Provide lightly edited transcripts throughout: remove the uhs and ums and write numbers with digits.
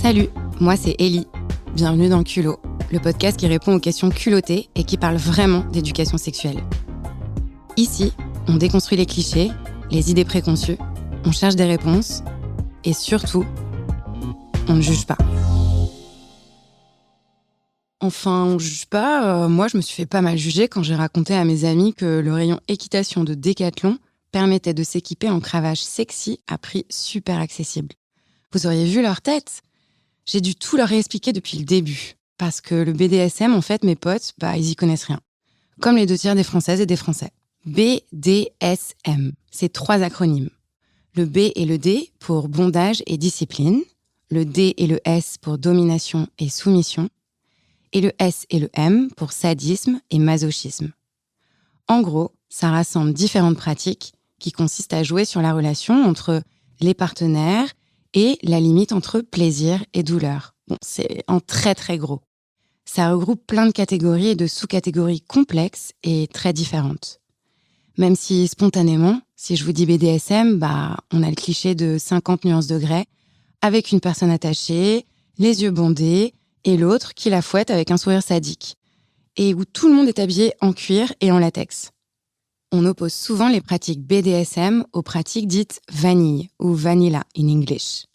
Salut, moi c'est Ellie. Bienvenue dans Culot, le podcast qui répond aux questions culottées et qui parle vraiment d'éducation sexuelle. Ici, on déconstruit les clichés, les idées préconçues, on cherche des réponses et surtout, on ne juge pas. Enfin, on juge pas. Moi, je me suis fait pas mal juger quand j'ai raconté à mes amis que le rayon équitation de Decathlon permettait de s'équiper en cravache sexy à prix super accessible. Vous auriez vu leur tête ? J'ai dû tout leur réexpliquer depuis le début. Parce que le BDSM, en fait, mes potes, ils y connaissent rien. Comme les 2/3 des Françaises et des Français. BDSM, c'est 3 acronymes. Le B et le D pour bondage et discipline. Le D et le S pour domination et soumission. Et le S et le M pour sadisme et masochisme. En gros, ça rassemble différentes pratiques qui consistent à jouer sur la relation entre les partenaires et la limite entre plaisir et douleur. Bon, c'est en très très gros. Ça regroupe plein de catégories et de sous-catégories complexes et très différentes. Même si spontanément, si je vous dis BDSM, on a le cliché de 50 nuances de grès, avec une personne attachée, les yeux bandés, et l'autre qui la fouette avec un sourire sadique. Et où tout le monde est habillé en cuir et en latex. On oppose souvent les pratiques BDSM aux pratiques dites vanille ou vanilla in English.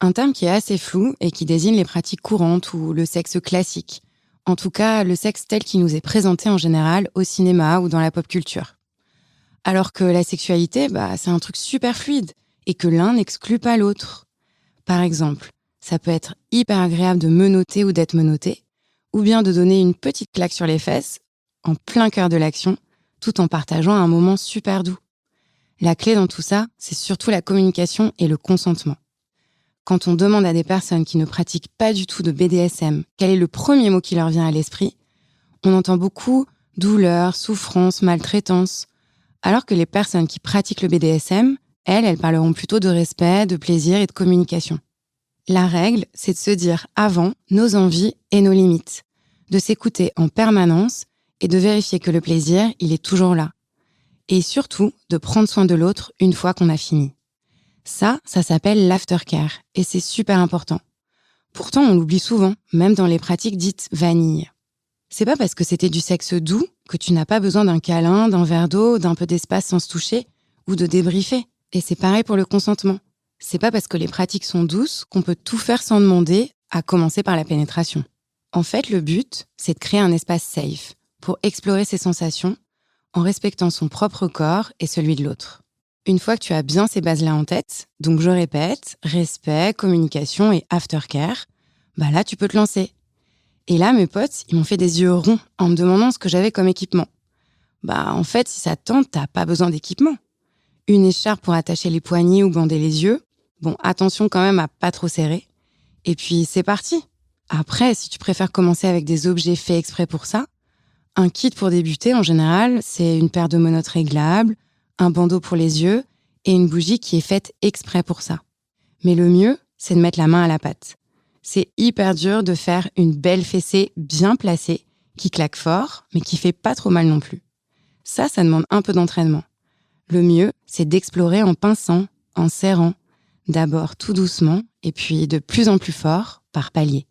Un terme qui est assez flou et qui désigne les pratiques courantes ou le sexe classique. En tout cas, le sexe tel qu'il nous est présenté en général au cinéma ou dans la pop culture. Alors que la sexualité, c'est un truc super fluide et que l'un n'exclut pas l'autre. Par exemple, ça peut être hyper agréable de menotter ou d'être menotté, ou bien de donner une petite claque sur les fesses, en plein cœur de l'action, tout en partageant un moment super doux. La clé dans tout ça, c'est surtout la communication et le consentement. Quand on demande à des personnes qui ne pratiquent pas du tout de BDSM quel est le premier mot qui leur vient à l'esprit, on entend beaucoup douleur, souffrance, maltraitance, alors que les personnes qui pratiquent le BDSM, elles parleront plutôt de respect, de plaisir et de communication. La règle, c'est de se dire avant nos envies et nos limites, de s'écouter en permanence et de vérifier que le plaisir, il est toujours là. Et surtout, de prendre soin de l'autre une fois qu'on a fini. Ça s'appelle l'aftercare et c'est super important. Pourtant, on l'oublie souvent, même dans les pratiques dites vanille. C'est pas parce que c'était du sexe doux que tu n'as pas besoin d'un câlin, d'un verre d'eau, d'un peu d'espace sans se toucher ou de débriefer. Et c'est pareil pour le consentement. C'est pas parce que les pratiques sont douces qu'on peut tout faire sans demander, à commencer par la pénétration. En fait, le but, c'est de créer un espace safe pour explorer ses sensations en respectant son propre corps et celui de l'autre. Une fois que tu as bien ces bases-là en tête, donc je répète, respect, communication et aftercare, là tu peux te lancer. Et là, mes potes, ils m'ont fait des yeux ronds en me demandant ce que j'avais comme équipement. En fait, si ça te tente, t'as pas besoin d'équipement. Une écharpe pour attacher les poignets ou bander les yeux. Bon, attention quand même à pas trop serrer. Et puis, c'est parti. Après, si tu préfères commencer avec des objets faits exprès pour ça, un kit pour débuter, en général, c'est une paire de menottes réglables, un bandeau pour les yeux et une bougie qui est faite exprès pour ça. Mais le mieux, c'est de mettre la main à la pâte. C'est hyper dur de faire une belle fessée bien placée, qui claque fort, mais qui fait pas trop mal non plus. Ça demande un peu d'entraînement. Le mieux, c'est d'explorer en pinçant, en serrant, d'abord tout doucement, et puis de plus en plus fort, par paliers.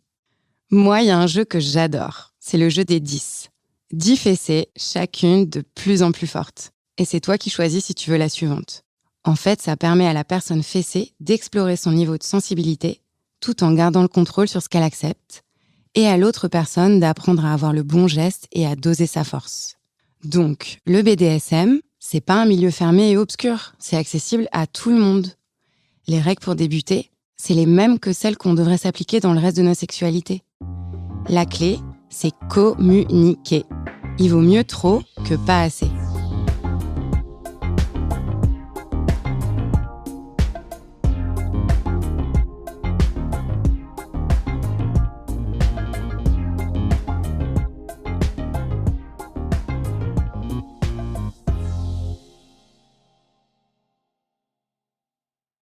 Moi, il y a un jeu que j'adore, c'est le jeu des 10. 10 fessées, chacune de plus en plus fortes. Et c'est toi qui choisis si tu veux la suivante. En fait, ça permet à la personne fessée d'explorer son niveau de sensibilité, tout en gardant le contrôle sur ce qu'elle accepte, et à l'autre personne d'apprendre à avoir le bon geste et à doser sa force. Donc, le BDSM, c'est pas un milieu fermé et obscur, c'est accessible à tout le monde. Les règles pour débuter, c'est les mêmes que celles qu'on devrait s'appliquer dans le reste de nos sexualités. La clé, c'est communiquer. Il vaut mieux trop que pas assez.